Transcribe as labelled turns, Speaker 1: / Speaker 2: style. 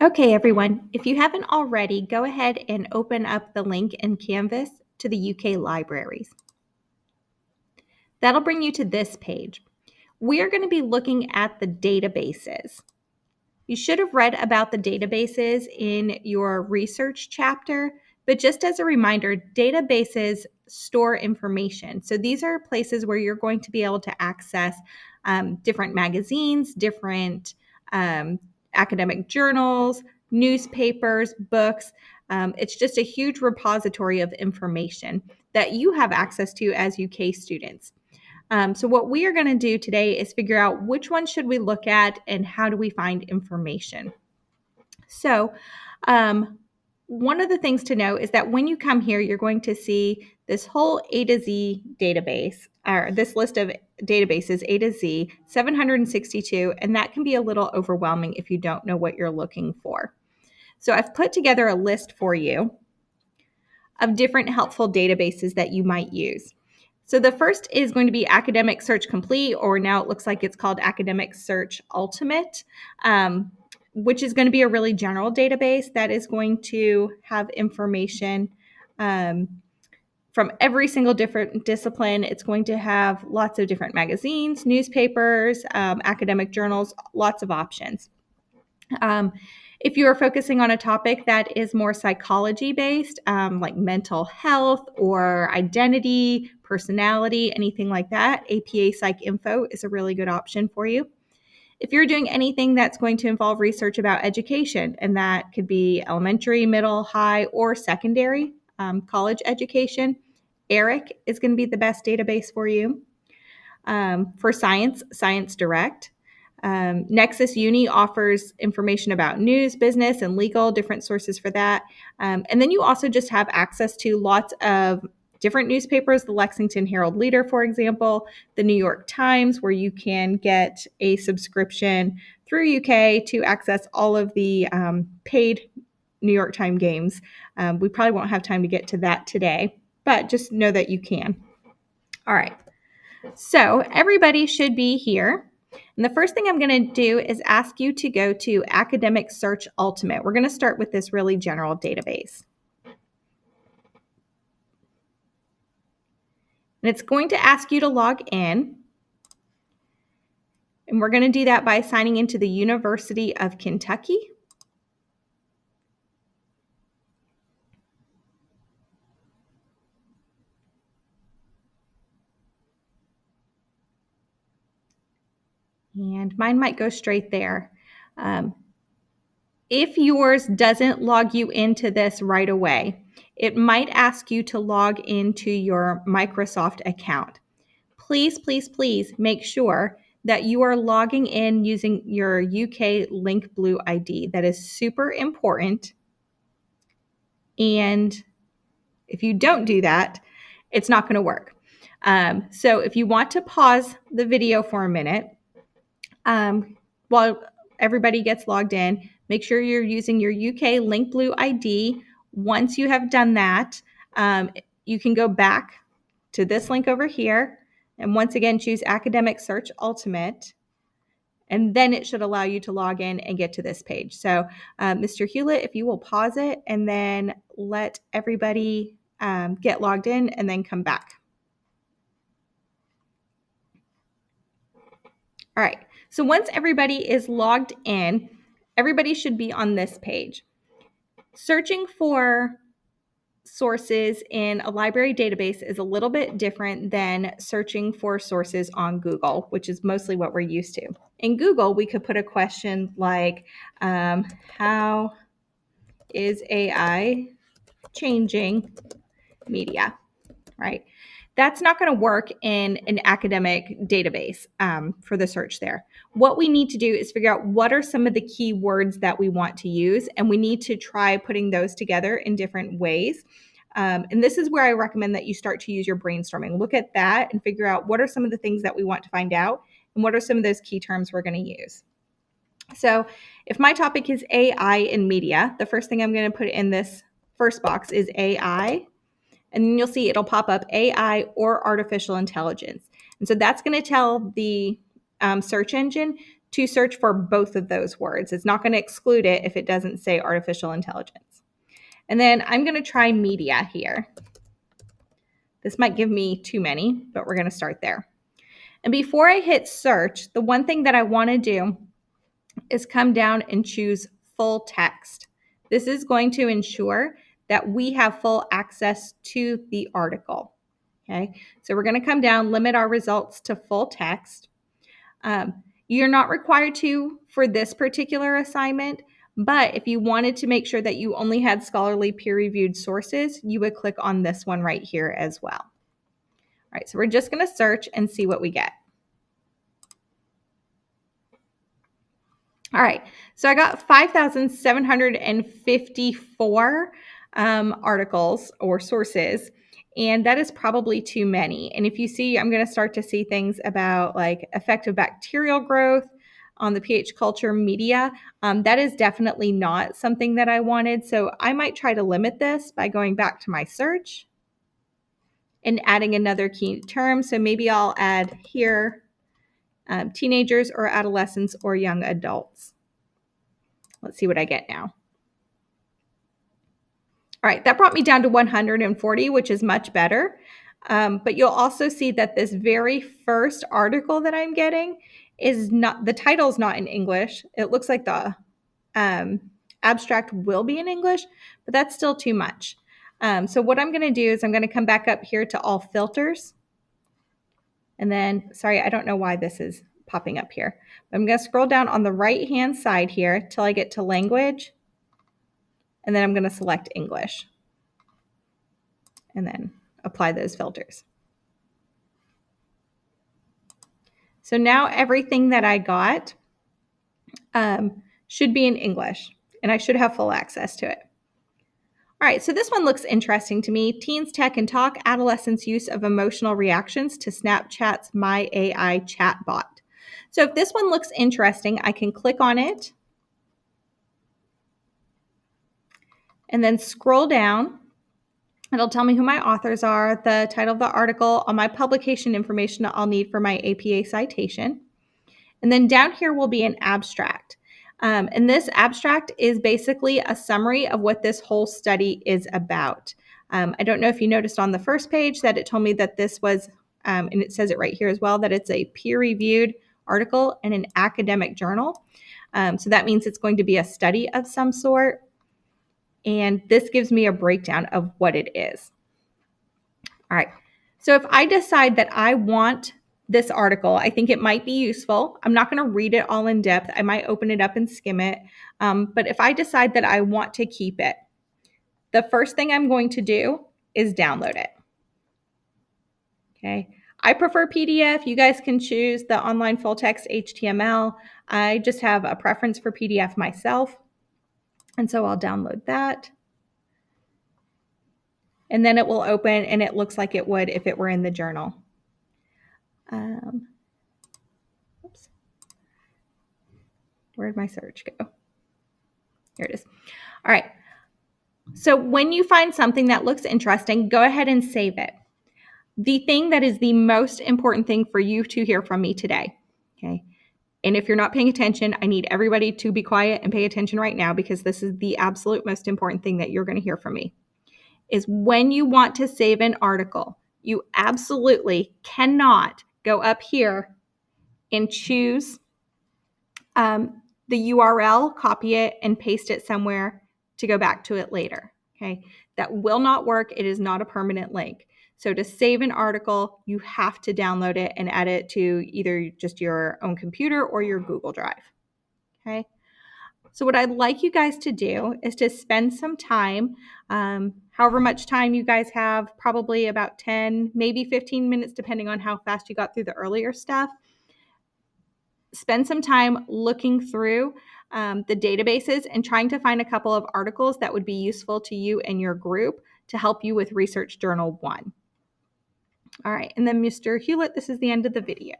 Speaker 1: Okay, everyone, if you haven't already, go ahead and open up the link in Canvas to the UK Libraries. That'll bring you to this page. We're going to be looking at the databases. You should have read about the databases in your research chapter, but just as a reminder, databases store information. So these are places where you're going to be able to access different magazines, different academic journals, newspapers, books. It's just a huge repository of information that you have access to as UK students. So what we are going to do today is figure out which one should we look at and how do we find information. So one of the things to know is that when you come here, you're going to see this whole A to Z database, or this list of databases, A to Z, 762, and that can be a little overwhelming if you don't know what you're looking for. So I've put together a list for you of different helpful databases that you might use. So the first is going to be Academic Search Complete, or now it looks like it's called Academic Search Ultimate, which is going to be a really general database that is going to have information from every single different discipline. It's going to have lots of different magazines, newspapers, academic journals, lots of options. If you are focusing on a topic that is more psychology based, like mental health or identity, personality, anything like that, APA Psych Info is a really good option for you. If you're doing anything that's going to involve research about education, and that could be elementary, middle, high, or secondary, college education, ERIC is going to be the best database for you. For science, Science Direct. Nexus Uni offers information about news, business, and legal, different sources for that. And then you also just have access to lots of different newspapers, the Lexington Herald Leader, for example, the New York Times, where you can get a subscription through UK to access all of the paid New York Times games. We probably won't have time to get to that today, but just know that you can. All right. So everybody should be here. And the first thing I'm going to do is ask you to go to Academic Search Ultimate. We're going to start with this really general database. And it's going to ask you to log in. And we're going to do that by signing into the University of Kentucky. And mine might go straight there. If yours doesn't log you into this right away, it might ask you to log into your Microsoft account. Please, please, please make sure that you are logging in using your UK Link Blue ID. That is super important. And if you don't do that, it's not going to work. So if you want to pause the video for a minute, while everybody gets logged in, make sure you're using your UK Link Blue ID. Once you have done that, you can go back to this link over here, and once again, choose Academic Search Ultimate, and then it should allow you to log in and get to this page. So Mr. Hewlett, if you will pause it and then let everybody get logged in and then come back. All right, so once everybody is logged in, everybody should be on this page. Searching for sources in a library database is a little bit different than searching for sources on Google, which is mostly what we're used to. In Google, we could put a question like, how is AI changing media, right? That's not going to work in an academic database for the search there. What we need to do is figure out what are some of the key words that we want to use, and we need to try putting those together in different ways. And this is where I recommend that you start to use your brainstorming. Look at that and figure out what are some of the things that we want to find out, and what are some of those key terms we're going to use. So if my topic is AI in media, the first thing I'm going to put in this first box is AI. And then you'll see it'll pop up AI or artificial intelligence. And so that's going to tell the search engine to search for both of those words. It's not going to exclude it if it doesn't say artificial intelligence. And then I'm going to try media here. This might give me too many, but we're going to start there. And before I hit search, the one thing that I want to do is come down and choose full text. This is going to ensure that we have full access to the article. Okay, so we're going to come down, limit our results to full text. You're not required to for this particular assignment, but if you wanted to make sure that you only had scholarly peer-reviewed sources, you would click on this one right here as well. All right, so we're just going to search and see what we get. All right, so I got 5,754 articles or sources, and that is probably too many. And if you see, I'm going to start to see things about like effective bacterial growth on the pH culture media. That is definitely not something that I wanted. So I might try to limit this by going back to my search and adding another key term. So maybe I'll add here teenagers or adolescents or young adults. Let's see what I get now. All right, that brought me down to 140, which is much better. But you'll also see that this very first article that I'm getting is not, the title is not in English. It looks like the abstract will be in English, but that's still too much. So what I'm going to do is I'm going to come back up here to all filters. And then, sorry, I don't know why this is popping up here. But I'm going to scroll down on the right-hand side here till I get to language. And then I'm going to select English and then apply those filters. So now everything that I got should be in English, and I should have full access to it. All right, so this one looks interesting to me. Teens Tech and Talk, Adolescents' Use of Emotional Reactions to Snapchat's My AI Chatbot. So if this one looks interesting, I can click on it and then scroll down. It'll tell me who my authors are, the title of the article, all my publication information that I'll need for my APA citation. And then down here will be an abstract. And this abstract is basically a summary of what this whole study is about. I don't know if you noticed on the first page that it told me that this was, and it says it right here as well, that it's a peer-reviewed article in an academic journal. So that means it's going to be a study of some sort. And this gives me a breakdown of what it is. All right. So if I decide that I want this article, I think it might be useful. I'm not going to read it all in depth. I might open it up and skim it. But if I decide that I want to keep it, the first thing I'm going to do is download it. Okay. I prefer PDF. You guys can choose the online full text HTML. I just have a preference for PDF myself. And so I'll download that. And then it will open and it looks like it would if it were in the journal. Oops. Where'd my search go? Here it is. All right. So when you find something that looks interesting, go ahead and save it. The thing that is the most important thing for you to hear from me today, okay? And if you're not paying attention, I need everybody to be quiet and pay attention right now because this is the absolute most important thing that you're going to hear from me, is when you want to save an article, you absolutely cannot go up here and choose the URL, copy it, and paste it somewhere to go back to it later, okay? That will not work. It is not a permanent link. So to save an article, you have to download it and add it to either just your own computer or your Google Drive, okay? So what I'd like you guys to do is to spend some time, however much time you guys have, probably about 10, maybe 15 minutes, depending on how fast you got through the earlier stuff. Spend some time looking through the databases and trying to find a couple of articles that would be useful to you and your group to help you with Research Journal 1. All right, and then Mr. Hewlett, this is the end of the video.